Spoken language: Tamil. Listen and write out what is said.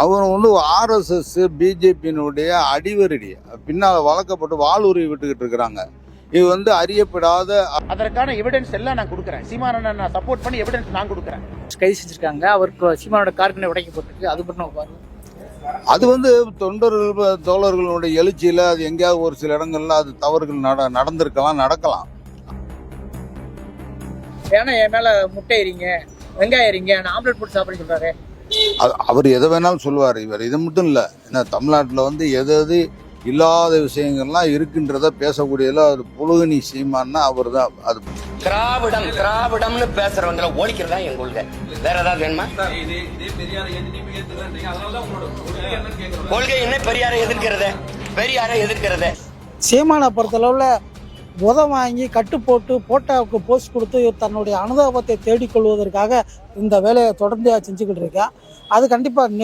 அவர் வந்து ஆர்எஸ்எஸ் பிஜேபியினுடைய அடிவரடி பின்னால் வளர்க்கப்பட்டு வாளுரி விட்டுக்கிட்டு இருக்கிறாங்க. இது வந்து அறியப்படாத அதற்கான எவிடன்ஸ் எல்லாம் நான் கொடுக்குறேன். சீமானனை நான் சப்போர்ட் பண்ணி எவிடன்ஸ் நான் கொடுக்குறேன். கைது செஞ்சிருக்காங்க. அவருக்கு சீமானோட கார்கனை உடைக்கப்பட்டிருக்கு. அது மட்டும் பாருங்க. அது வந்து தொண்டர்கள் தோழர்களுடைய எழுச்சியில் அது எங்கேயாவது ஒரு சில இடங்கள்ல அது தவறுகள் நடந்திருக்கலாம், நடக்கலாம். ஏன்னா என் மேல முட்டை எறிங்க, வெங்காயம் எறிங்க, நான் ஆம்லெட் போட்டு சாப்பிட சொல்றாரு. அவர் எதை வேணாலும் சொல்லுவார். இவர் இது மட்டும் இல்லை, ஏன்னா தமிழ்நாட்டில் வந்து எது இல்லாத விஷயங்கள்லாம் இருக்கின்றத பேசக்கூடியதில் அது புழுகனி சீமான்னா அவர் தான். அது திராவிடம்னு பேசுறவங்களை ஒழிக்கிறதா எங்க கொள்கை. வேற ஏதாவது வேணுமா? கொள்கை என்ன? பெரியாரை எதிர்க்கிறத. சீமானை பொறுத்தளவுல வாங்கி கட்டு போட்டு போட்டோவுக்கு போஸ்ட் கொடுத்து தன்னுடைய அனுதாபத்தை தேடிக்கொள்வதற்காக இந்த வேலையை தொடர்ந்து செஞ்சுக்கிட்டு இருக்கேன். அது கண்டிப்பா